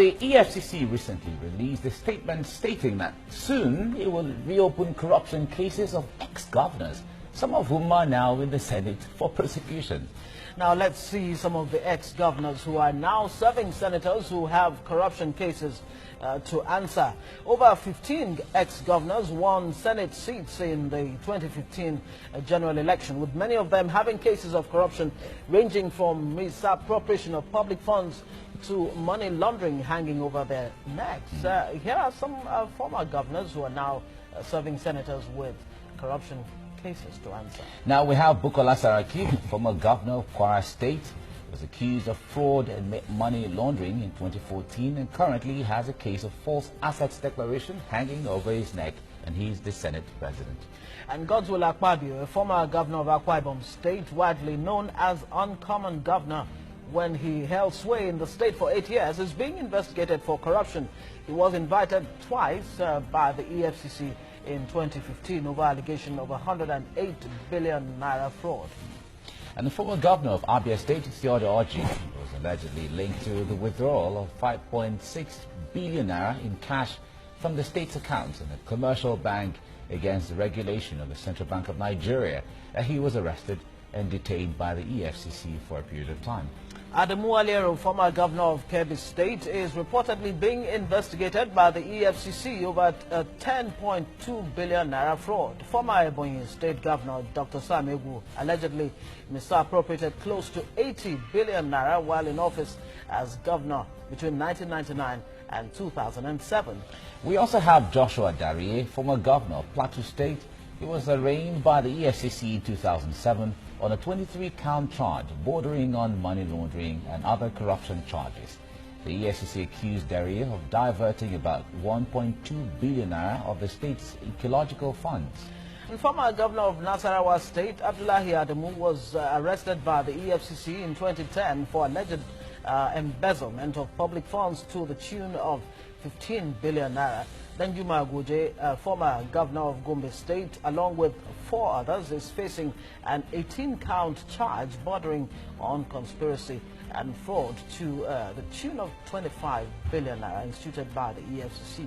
the EFCC recently released a statement stating that soon it will reopen corruption cases of ex-governors, some of whom are now in the Senate for prosecution. Now let's see some of the ex-governors who are now serving senators who have corruption cases to answer. Over 15 ex-governors won Senate seats in the 2015 general election, with many of them having cases of corruption ranging from misappropriation of public funds to money laundering hanging over their necks. Here are some former governors who are now serving senators with corruption cases to answer. Now we have Bukola Saraki, former governor of Kwara State, was accused of fraud and money laundering in 2014 and currently has a case of false assets declaration hanging over his neck, and he is the Senate president. And Godswill Akpabio, a former governor of Akwa Ibom State, widely known as Uncommon Governor when he held sway in the state for 8 years, is being investigated for corruption. He was invited twice by the EFCC in 2015 over allegation of 108 billion naira fraud. And the former governor of Abia State, Theodore Orji, was allegedly linked to the withdrawal of 5.6 billion naira in cash from the state's accounts in a commercial bank against the regulation of the Central Bank of Nigeria. He was arrested and detained by the EFCC for a period of time. Adamu Aliero, former governor of Kebbi State, is reportedly being investigated by the EFCC over a 10.2 billion naira fraud. Former Ebonyi State Governor Dr. Magu allegedly misappropriated close to 80 billion naira while in office as governor between 1999 and 2007. We also have Joshua Darie, former governor of Plateau State. He was arraigned by the EFCC in 2007 on a 23-count charge bordering on money laundering and other corruption charges. The EFCC accused Darie of diverting about 1.2 billion naira of the state's ecological funds. And former governor of Nasarawa State, Abdullahi Adamu, was arrested by the EFCC in 2010 for alleged embezzlement of public funds to the tune of 15 billion naira. Danjuma Goje, former governor of Gombe State, along with 4 others, is facing an 18-count charge bordering on conspiracy and fraud to the tune of 25 billion naira instituted by the EFCC.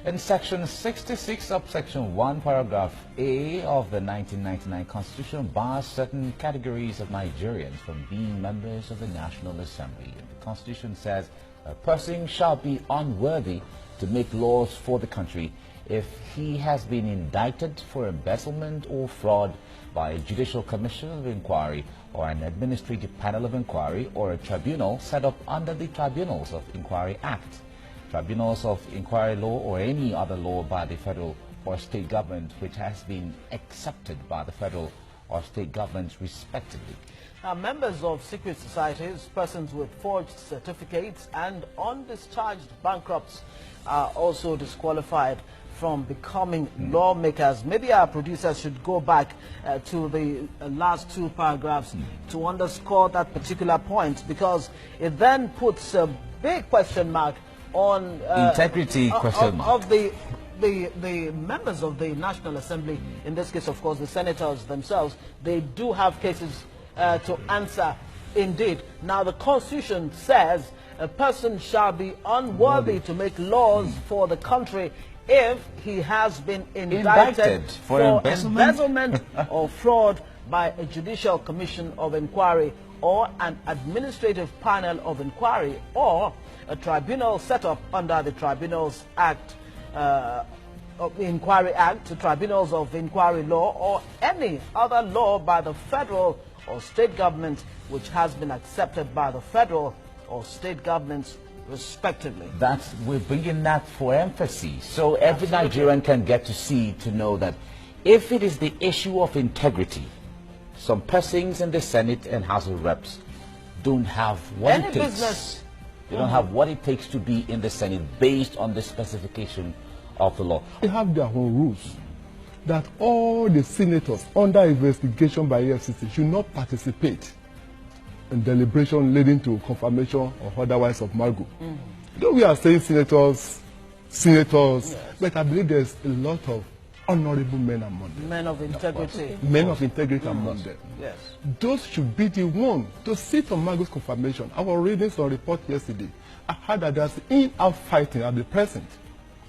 In Section 66, subsection 1, paragraph A of the 1999 Constitution bars certain categories of Nigerians from being members of the National Assembly. The Constitution says a person shall be unworthy to make laws for the country if he has been indicted for embezzlement or fraud by a judicial commission of inquiry or an administrative panel of inquiry or a tribunal set up under the Tribunals of Inquiry Act, Tribunals of Inquiry Law, or any other law by the federal or state government which has been accepted by the federal or state governments respectively. Now, members of secret societies, persons with forged certificates and undischarged bankrupts are also disqualified from becoming lawmakers. Maybe our producers should go back to the last 2 paragraphs to underscore that particular point, because it then puts a big question mark on integrity of the members of the National Assembly. In this case, of course, the senators themselves. They do have cases to answer indeed. Now, the Constitution says a person shall be unworthy to make laws for the country if he has been indicted for embezzlement or fraud by a judicial commission of inquiry or an administrative panel of inquiry or a tribunal set up under the Tribunals Act, of the Inquiry Act, the Tribunals of Inquiry Law, or any other law by the federal or state government which has been accepted by the federal or state governments respectively. We're bringing that for emphasis, so every Nigerian can get to see, to know that if it is the issue of integrity, some persons in the Senate and House of Reps don't have what it takes. They don't have what it takes to be in the Senate based on the specification of the law. They have their own rules that all the senators under investigation by EFCC should not participate in deliberation leading to confirmation or otherwise of Magu. Though we are saying senators, yes, but I believe there's a lot of honorable men among them. Men of integrity. Men of integrity among them. Yes. Those should be the one to sit on Magu's confirmation. I was reading some report yesterday I heard that there's in-out fighting at the present.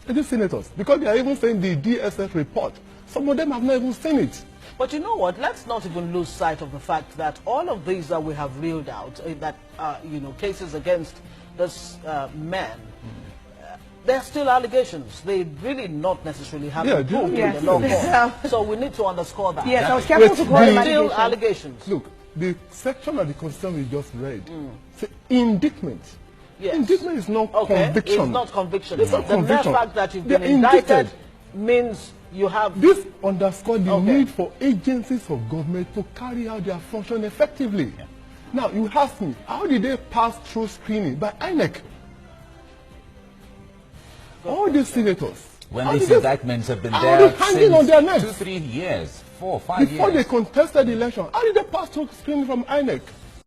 These senators, because they are even saying the DSS report, some of them have not even seen it. But you know what? Let's not even lose sight of the fact that all of these that we have reeled out, that you know, cases against this men, they're still allegations. They really not necessarily have been proved in the law court. So we need to underscore that. Yes, I was careful to call them still allegations. Look, the section of the Constitution we just read, say indictment. Yes. Indictment is not conviction. It's not conviction. It's not the mere conviction. fact that you've They're been indicted indicted. means you have... This underscores the need for agencies of government to carry out their function effectively. Yeah. Now, you ask me, how did they pass through screening? By INEC. All these senators. When these indictments have been there hanging on their necks. 2, 3 years, 4, 5 years. Before they contested the election, how did they pass through screening from INEC?